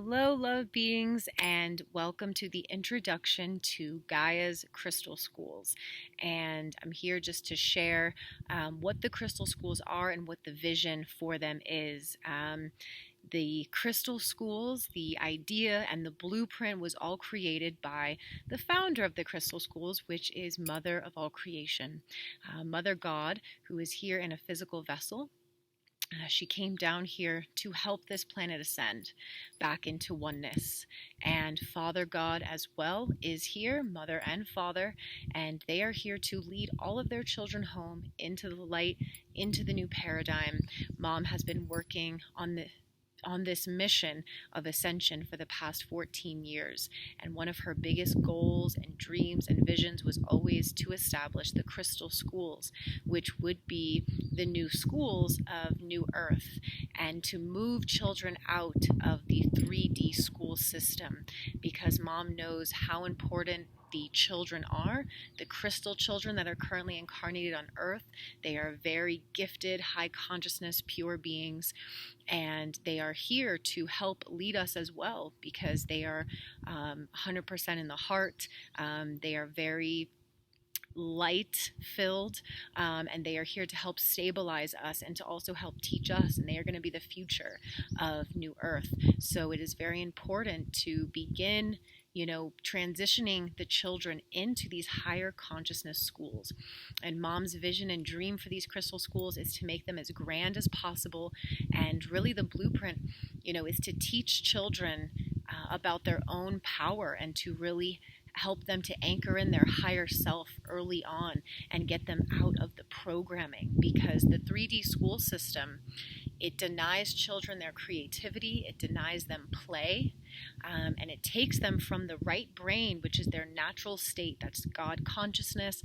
Hello, love beings, and welcome to the introduction to Gaia's Crystal Schools. And I'm here just to share what the crystal schools are and what the vision for them is. The crystal schools, the idea and the blueprint was all created by the founder of the crystal schools, which is Mother of all creation, Mother God, who is here in a physical vessel. She came down here to help this planet ascend back into oneness. And Father God as well is here, Mother and Father, and they are here to lead all of their children home into the light, into the new paradigm. Mom has been working on this mission of ascension for the past 14 years. And one of her biggest goals and dreams and visions was always to establish the crystal schools, which would be the new schools of New Earth, and to move children out of the 3D school system, because Mom knows how important the children are, the crystal children that are currently incarnated on Earth. They are very gifted, high consciousness, pure beings, and they are here to help lead us as well, because they are 100% in the heart. They are very light filled, and they are here to help stabilize us and to also help teach us, and they are going to be the future of New Earth. So it is very important to begin transitioning the children into these higher consciousness schools. And Mom's vision and dream for these crystal schools is to make them as grand as possible. And really the blueprint, is to teach children about their own power and to really help them to anchor in their higher self early on and get them out of the programming, because the 3D school system, it denies children their creativity, it denies them play, and it takes them from the right brain, which is their natural state, that's God consciousness,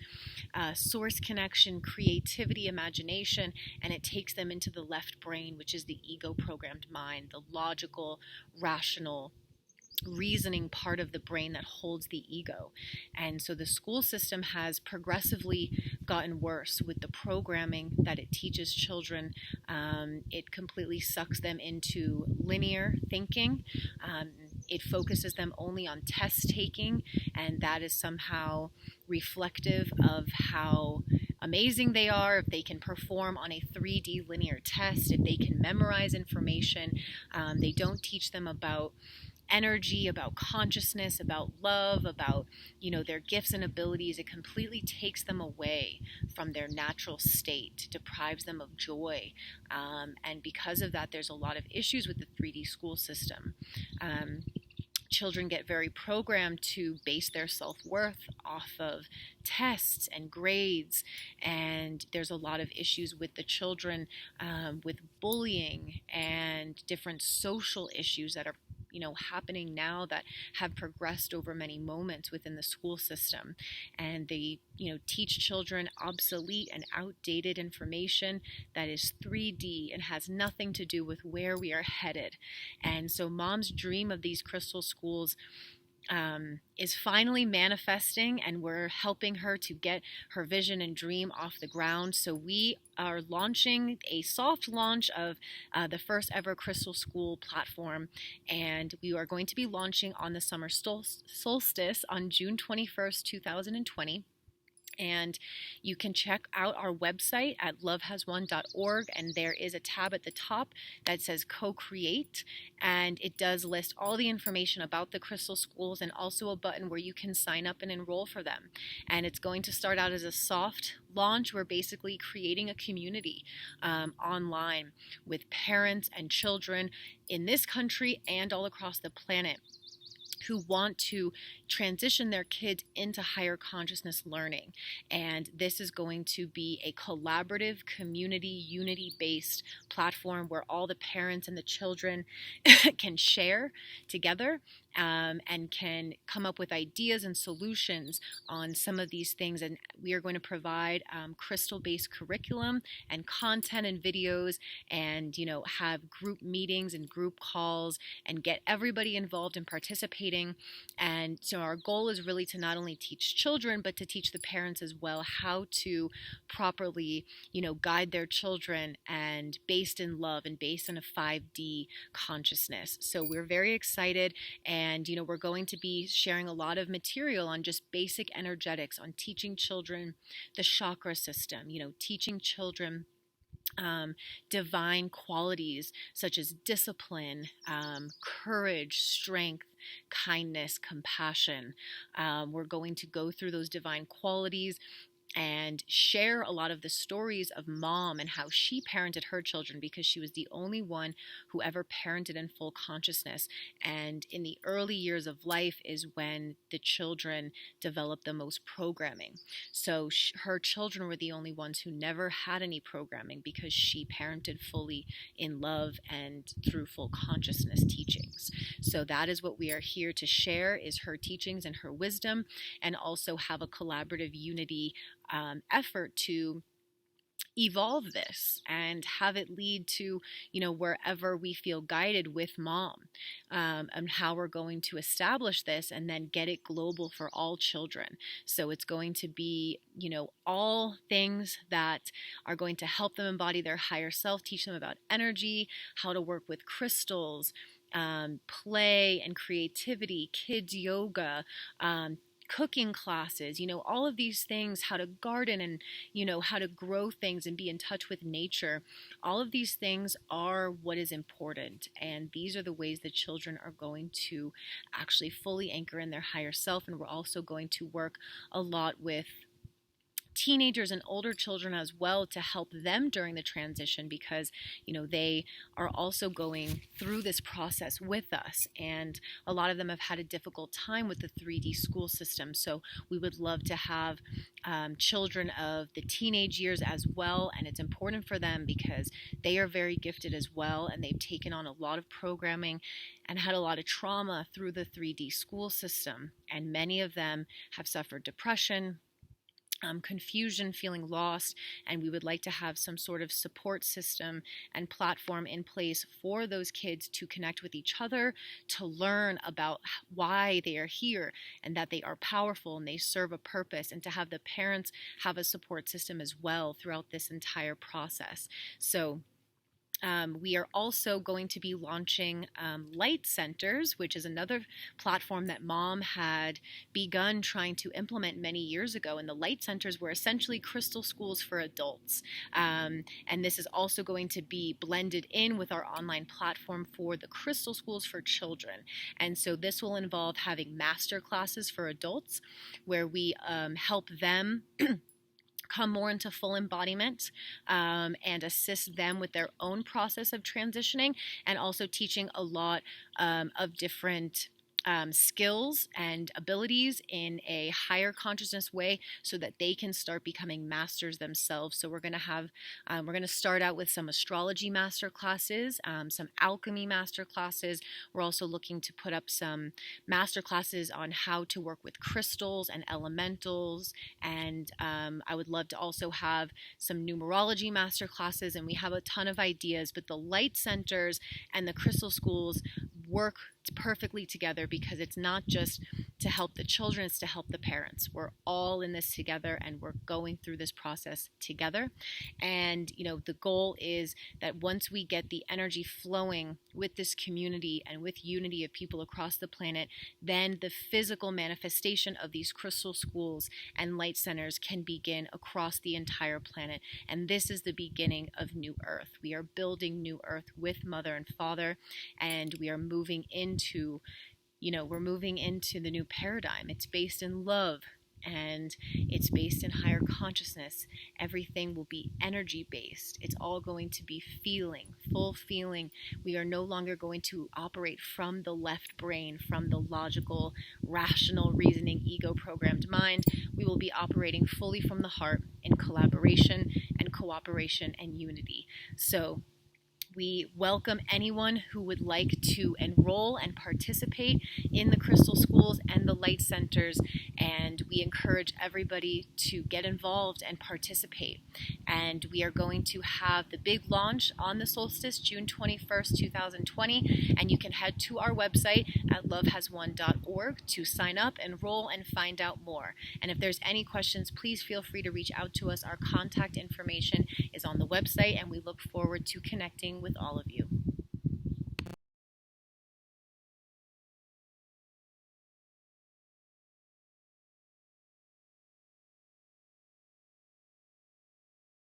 source connection, creativity, imagination, and it takes them into the left brain, which is the ego programmed mind, the logical, rational, reasoning part of the brain that holds the ego. And so the school system has progressively gotten worse with the programming that it teaches children. It completely sucks them into linear thinking. It focuses them only on test taking, and that is somehow reflective of how amazing they are if they can perform on a 3D linear test, if they can memorize information. They don't teach them about energy, about consciousness, about love, about their gifts and abilities. It completely takes them away from their natural state, deprives them of joy, and because of that, there's a lot of issues with the 3D school system. Children get very programmed to base their self-worth off of tests and grades, and there's a lot of issues with the children, with bullying and different social issues that are happening now that have progressed over many moments within the school system. And they, teach children obsolete and outdated information that is 3D and has nothing to do with where we are headed. And so Mom's dream of these crystal schools is finally manifesting, and we're helping her to get her vision and dream off the ground. So we are launching a soft launch of the first ever crystal school platform, and we are going to be launching on the summer solstice on June 21st, 2020. And you can check out our website at lovehasone.org, and there is a tab at the top that says co-create, and it does list all the information about the crystal schools and also a button where you can sign up and enroll for them. And it's going to start out as a soft launch. We're basically creating a community online with parents and children in this country and all across the planet who want to transition their kids into higher consciousness learning. And this is going to be a collaborative, community, unity-based platform where all the parents and the children can share together, and can come up with ideas and solutions on some of these things. And we are going to provide crystal-based curriculum and content and videos, and have group meetings and group calls, and get everybody involved and participating participating. And so our goal is really to not only teach children, but to teach the parents as well how to properly, guide their children, and based in love and based in a 5D consciousness. So we're very excited, and we're going to be sharing a lot of material on just basic energetics, on teaching children the chakra system, teaching children divine qualities such as discipline, courage, strength, kindness, compassion. We're going to go through those divine qualities and share a lot of the stories of mom and how she parented her children, because she was the only one who ever parented in full consciousness. And in the early years of life is when the children develop the most programming. So her children were the only ones who never had any programming, because she parented fully in love and through full consciousness teachings. So that is what we are here to share, is her teachings and her wisdom, and also have a collaborative unity effort to evolve this and have it lead to, wherever we feel guided with mom, and how we're going to establish this and then get it global for all children. So it's going to be, all things that are going to help them embody their higher self, teach them about energy, how to work with crystals, play and creativity, kids yoga, cooking classes, all of these things, how to garden and, how to grow things and be in touch with nature. All of these things are what is important. And these are the ways that children are going to actually fully anchor in their higher self. And we're also going to work a lot with teenagers and older children as well, to help them during the transition, because they are also going through this process with us, and a lot of them have had a difficult time with the 3D school system. So we would love to have children of the teenage years as well, and it's important for them because they are very gifted as well, and they've taken on a lot of programming and had a lot of trauma through the 3D school system, and many of them have suffered depression, confusion, feeling lost, and we would like to have some sort of support system and platform in place for those kids to connect with each other, to learn about why they are here and that they are powerful and they serve a purpose, and to have the parents have a support system as well throughout this entire process. So we are also going to be launching Light Centers, which is another platform that mom had begun trying to implement many years ago. And the Light Centers were essentially crystal schools for adults. And this is also going to be blended in with our online platform for the crystal schools for children. And so this will involve having master classes for adults, where we help them come more into full embodiment, and assist them with their own process of transitioning, and also teaching a lot of different skills and abilities in a higher consciousness way, so that they can start becoming masters themselves. So we're going to start out with some astrology master classes, some alchemy master classes. We're also looking to put up some master classes on how to work with crystals and elementals, and I would love to also have some numerology master classes, and we have a ton of ideas. But the Light Centers and the crystal schools work perfectly together, because it's not just to help the children, it's to help the parents. We're all in this together, and we're going through this process together. And the goal is that once we get the energy flowing with this community and with unity of people across the planet, then the physical manifestation of these crystal schools and light centers can begin across the entire planet. And this is the beginning of New Earth. We are building New Earth with Mother and Father, and we are moving into the new paradigm. It's based in love, and it's based in higher consciousness. Everything will be energy based. It's all going to be feeling, full feeling. We are no longer going to operate from the left brain, from the logical, rational, reasoning, ego programmed mind. We will be operating fully from the heart, in collaboration and cooperation and unity. So We welcome anyone who would like to enroll and participate in the Crystal Schools and the Light Centers, and we encourage everybody to get involved and participate. And we are going to have the big launch on the solstice, June 21st, 2020, and you can head to our website at lovehaswon.org to sign up, enroll, and find out more. And if there's any questions, please feel free to reach out to us. Our contact information is on the website, and we look forward to connecting with all of you.